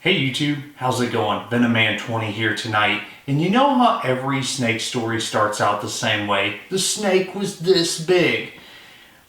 Hey YouTube, how's it going? VenomMan20 here tonight. And you know how every snake story starts out the same way? The snake was this big.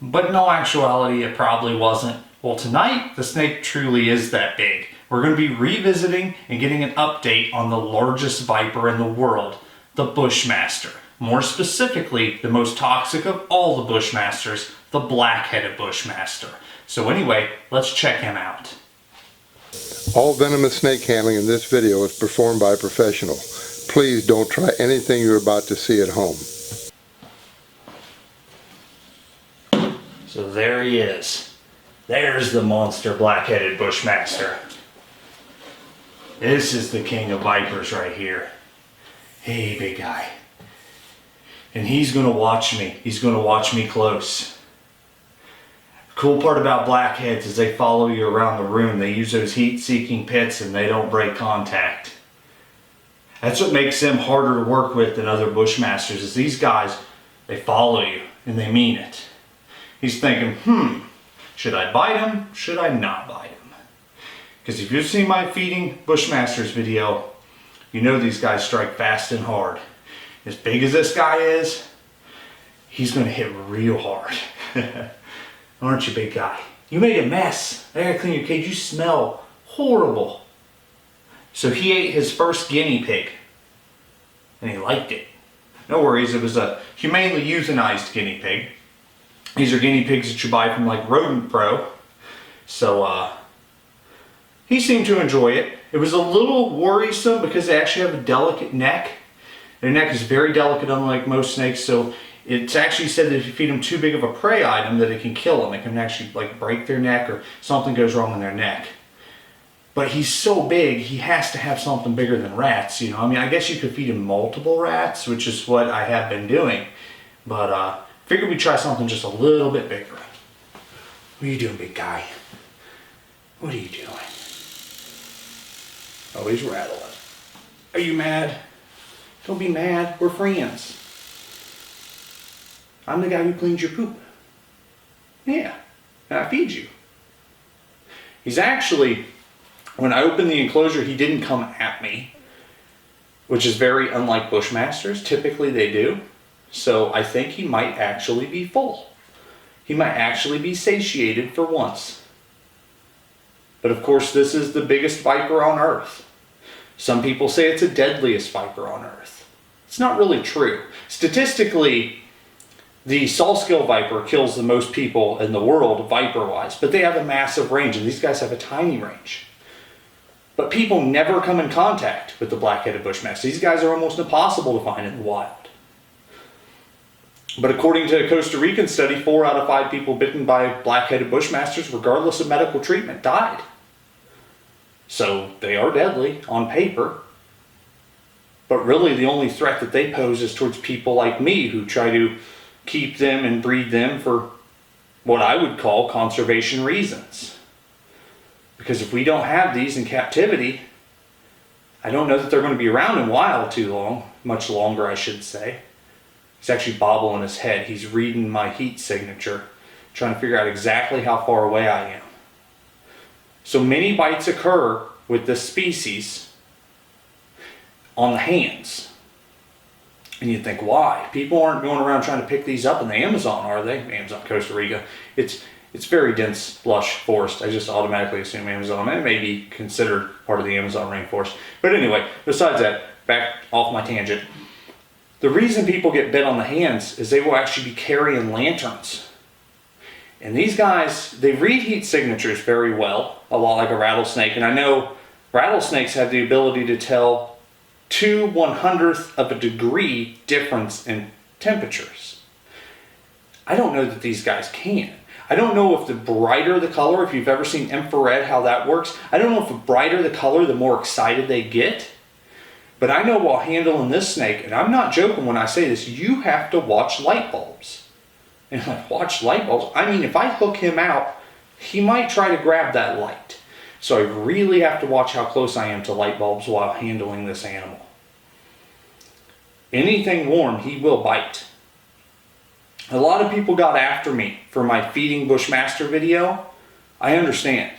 But in all actuality, it probably wasn't. Well, tonight, the snake truly is that big. We're going to be revisiting and getting an update on the largest viper in the world, the Bushmaster. More specifically, the most toxic of all the Bushmasters, the black-headed Bushmaster. So anyway, let's check him out. All venomous snake handling in this video is performed by a professional. Please don't try anything you're about to see at home. So there he is. There's the monster black-headed Bushmaster. This is the king of vipers right here. Hey, big guy. And he's gonna watch me. He's gonna watch me close. Cool part about blackheads is they follow you around the room. They use those heat-seeking pits and they don't break contact. That's what makes them harder to work with than other Bushmasters, is these guys, they follow you and they mean it. He's thinking, should I bite him? Should I not bite him? Because if you've seen my feeding Bushmasters video, you know these guys strike fast and hard. As big as this guy is, he's going to hit real hard. Aren't you, big guy? You made a mess. I gotta clean your cage. You smell horrible. So he ate his first guinea pig. And he liked it. No worries, it was a humanely euthanized guinea pig. These are guinea pigs that you buy from like Rodent Pro. So he seemed to enjoy it. It was a little worrisome because they actually have a delicate neck. Their neck is very delicate, unlike most snakes, so it's actually said that if you feed them too big of a prey item that it can kill them. It can actually like break their neck or something goes wrong in their neck. But he's so big, he has to have something bigger than rats, you know. I mean, I guess you could feed him multiple rats, which is what I have been doing. But figured we'd try something just a little bit bigger. What are you doing, big guy? What are you doing? Oh, he's rattling. Are you mad? Don't be mad, we're friends. I'm the guy who cleans your poop. Yeah, and I feed you. He's actually, when I opened the enclosure, he didn't come at me, which is very unlike Bushmasters. Typically they do. So I think he might actually be full. He might actually be satiated for once. But of course, this is the biggest viper on Earth. Some people say it's the deadliest viper on Earth. It's not really true. Statistically, the saw-scale viper kills the most people in the world, viper-wise, but they have a massive range, and these guys have a tiny range. But people never come in contact with the black-headed Bushmaster. These guys are almost impossible to find in the wild. But according to a Costa Rican study, 4 out of 5 people bitten by black-headed Bushmasters, regardless of medical treatment, died. So they are deadly on paper. But really the only threat that they pose is towards people like me who try to keep them and breed them for what I would call conservation reasons. Because if we don't have these in captivity, I don't know that they're going to be around in wild too long, much longer I should say. He's actually bobbling his head. He's reading my heat signature, trying to figure out exactly how far away I am. So many bites occur with this species on the hands. And you'd think, why? People aren't going around trying to pick these up in the Amazon, are they? Amazon, Costa Rica. It's very dense, lush forest. I just automatically assume Amazon. It may be considered part of the Amazon rainforest. But anyway, besides that, back off my tangent. The reason people get bit on the hands is they will actually be carrying lanterns. And these guys, they read heat signatures very well, a lot like a rattlesnake. And I know rattlesnakes have the ability to tell 2/100th of a degree difference in temperatures. I don't know that these guys can. I don't know if the brighter the color, if you've ever seen infrared, how that works. I don't know if the brighter the color, the more excited they get. But I know while handling this snake, and I'm not joking when I say this, you have to watch light bulbs. And like, watch light bulbs? I mean, if I hook him out, he might try to grab that light. So I really have to watch how close I am to light bulbs while handling this animal. Anything warm, he will bite. A lot of people got after me for my feeding Bushmaster video. I understand.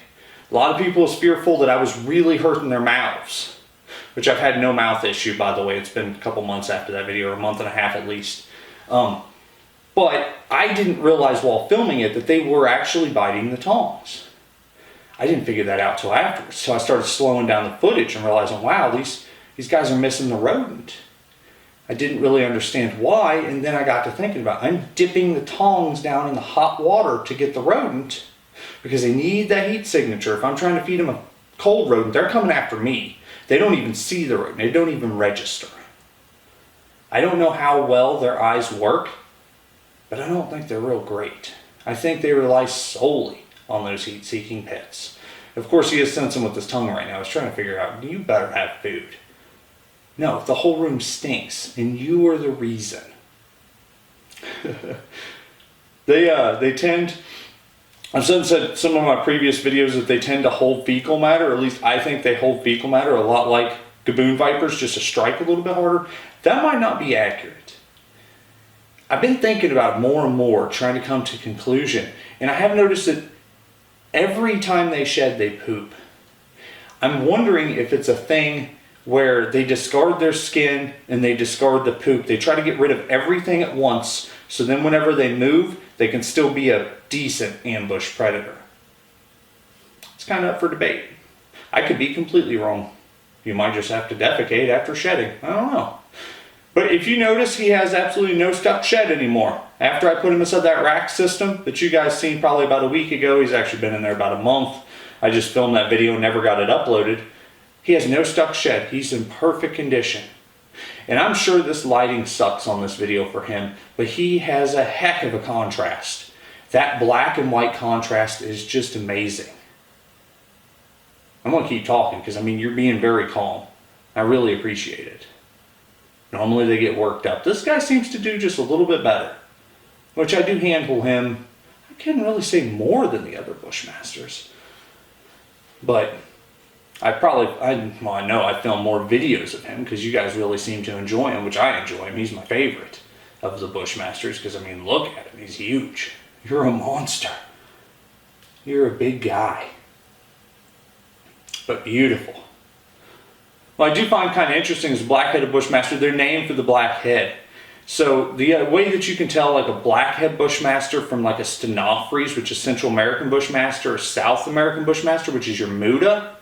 A lot of people was fearful that I was really hurting their mouths, which I've had no mouth issue, by the way. It's been a couple months after that video, or a month and a half at least. But I didn't realize while filming it that they were actually biting the tongs. I didn't figure that out till afterwards. So I started slowing down the footage and realizing, wow, these guys are missing the rodent. I didn't really understand why, and then I got to thinking about it. I'm dipping the tongs down in the hot water to get the rodent because they need that heat signature. If I'm trying to feed them a cold rodent, they're coming after me. They don't even see the rodent. They don't even register. I don't know how well their eyes work, but I don't think they're real great. I think they rely solely on those heat-seeking pets. Of course, he is sensing with his tongue right now. He's trying to figure out, you better have food. No, the whole room stinks, and you are the reason. They tend, I've said some of my previous videos that they tend to hold fecal matter, or at least I think they hold fecal matter a lot like gaboon vipers, just to strike a little bit harder. That might not be accurate. I've been thinking about it more and more, trying to come to a conclusion, and I have noticed that every time they shed, they poop. I'm wondering if it's a thing where they discard their skin and they discard the poop. They try to get rid of everything at once, so then whenever they move, they can still be a decent ambush predator. It's kind of up for debate. I could be completely wrong. You might just have to defecate after shedding. I don't know. But if you notice, he has absolutely no stuck shed anymore. After I put him inside that rack system that you guys seen probably about a week ago, he's actually been in there about a month. I just filmed that video and never got it uploaded. He has no stuck shed. He's in perfect condition. And I'm sure this lighting sucks on this video for him, but he has a heck of a contrast. That black and white contrast is just amazing. I'm going to keep talking because, I mean, you're being very calm. I really appreciate it. Normally they get worked up. This guy seems to do just a little bit better, which I do handle him. I can't really say more than the other Bushmasters. But I know I film more videos of him because you guys really seem to enjoy him, which I enjoy him. He's my favorite of the Bushmasters because, I mean, look at him. He's huge. You're a monster. You're a big guy. But beautiful. What I do find kind of interesting is black-headed Bushmaster. They're named for the black head. So the way that you can tell like a blackhead Bushmaster from like a Stenophrys, which is Central American Bushmaster, or South American Bushmaster, which is your Muda,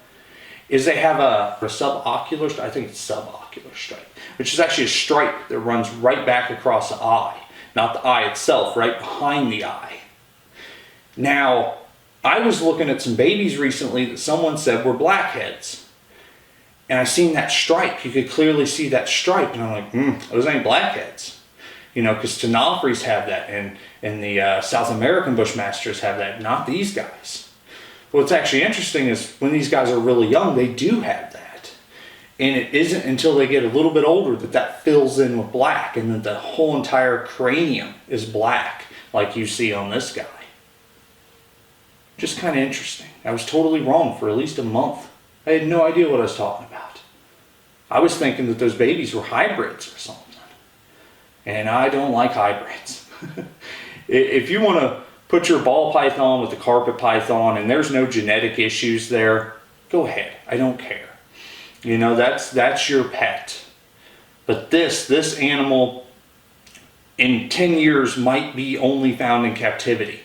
is they have a subocular, I think it's subocular stripe, which is actually a stripe that runs right back across the eye. Not the eye itself, right behind the eye. Now, I was looking at some babies recently that someone said were blackheads. And I seen that stripe. You could clearly see that stripe. And I'm like, those ain't blackheads. You know, because Stenophrys have that. And the South American Bushmasters have that. Not these guys. What's actually interesting is when these guys are really young, they do have that. And it isn't until they get a little bit older that that fills in with black. And then the whole entire cranium is black, like you see on this guy. Just kind of interesting. I was totally wrong for at least a month. I had no idea what I was talking about. I was thinking that those babies were hybrids or something. And I don't like hybrids. If you want to put your ball python with the carpet python and there's no genetic issues there, go ahead. I don't care. You know, that's your pet. But this animal in 10 years might be only found in captivity.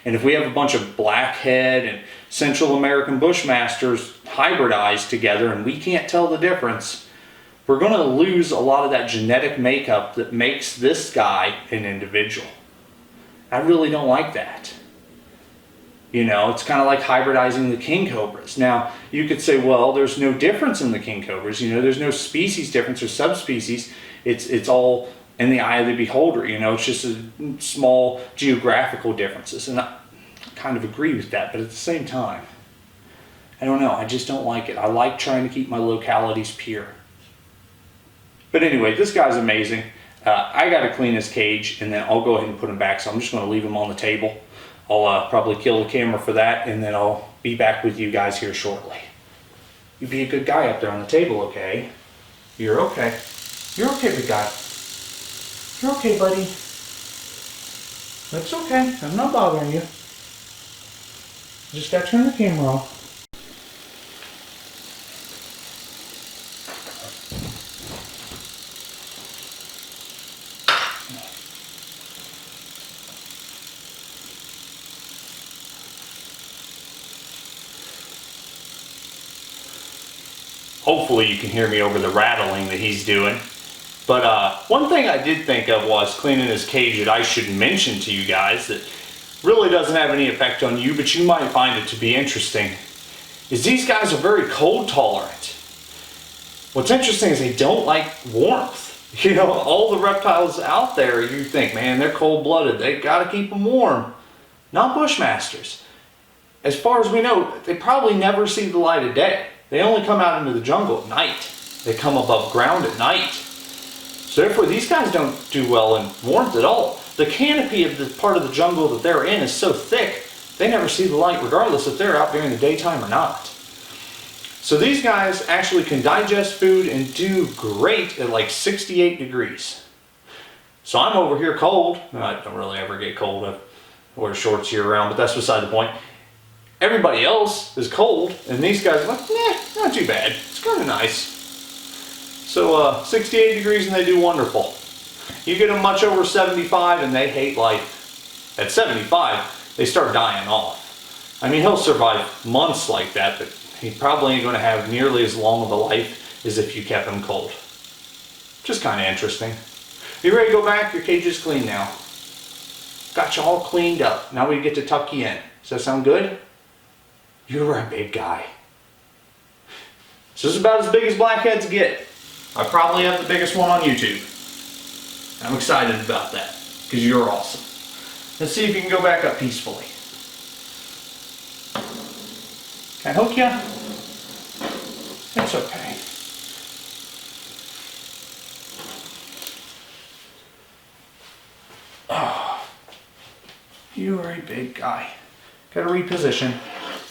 And if we have a bunch of blackhead and Central American Bushmasters hybridized together and we can't tell the difference, we're going to lose a lot of that genetic makeup that makes this guy an individual. I really don't like that. You know, it's kind of like hybridizing the king cobras. Now, you could say, well, there's no difference in the king cobras. You know, there's no species difference or subspecies. It's all in the eye of the beholder. You know, it's just a small geographical differences. And I kind of agree with that, but at the same time, I don't know. I just don't like it. I like trying to keep my localities pure. But anyway, this guy's amazing. I got to clean his cage, and then I'll go ahead and put him back. So I'm just going to leave him on the table. I'll probably kill the camera for that, and then I'll be back with you guys here shortly. You be a good guy up there on the table, okay? You're okay. You're okay, big guy. You're okay, buddy. That's okay. I'm not bothering you. Just got to turn the camera off. Hopefully you can hear me over the rattling that he's doing. But one thing I did think of was cleaning his cage that I should mention to you guys that really doesn't have any effect on you, but you might find it to be interesting, is these guys are very cold tolerant. What's interesting is they don't like warmth. You know, all the reptiles out there, you think, man, they're cold-blooded. They got to keep them warm. Not bushmasters. As far as we know, they probably never see the light of day. They only come out into the jungle at night. They come above ground at night. So therefore, these guys don't do well in warmth at all. The canopy of the part of the jungle that they're in is so thick, they never see the light regardless if they're out during the daytime or not. So these guys actually can digest food and do great at like 68 degrees. So I'm over here cold. I don't really ever get cold. I wear shorts year round, but that's beside the point. Everybody else is cold, and these guys are like, nah, not too bad. It's kind of nice. So 68 degrees and they do wonderful. You get them much over 75 and they hate life. At 75, they start dying off. I mean, he'll survive months like that, but he probably ain't going to have nearly as long of a life as if you kept him cold. Just kind of interesting. You ready to go back? Your cage is clean now. Got you all cleaned up. Now we get to tuck you in. Does that sound good? You're a big guy. So this is about as big as blackheads get. I probably have the biggest one on YouTube. I'm excited about that because you're awesome. Let's see if you can go back up peacefully. Can I hook you? It's okay. Oh, you are a big guy. Gotta reposition.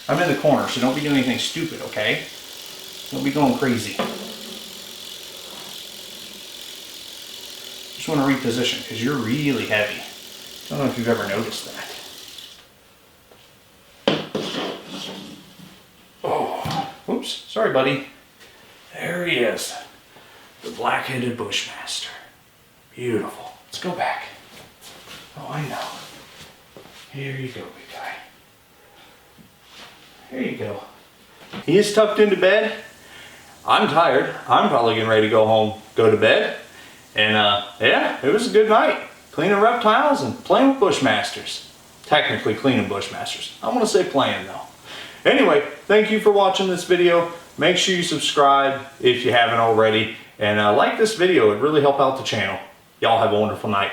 I'm in the corner, so don't be doing anything stupid, okay? Don't be going crazy. Just want to reposition because you're really heavy. Don't know if you've ever noticed that. Oh, oops, sorry buddy. There he is. The black-headed bushmaster. Beautiful. Let's go back. Oh, I know. Here you go, big guy. There you go. He is tucked into bed. I'm tired. I'm probably getting ready to go home, go to bed. And yeah, it was a good night. Cleaning reptiles and playing with bushmasters. Technically cleaning bushmasters. I want to say playing though. Anyway, thank you for watching this video. Make sure you subscribe if you haven't already. And like this video, it really helped out the channel. Y'all have a wonderful night.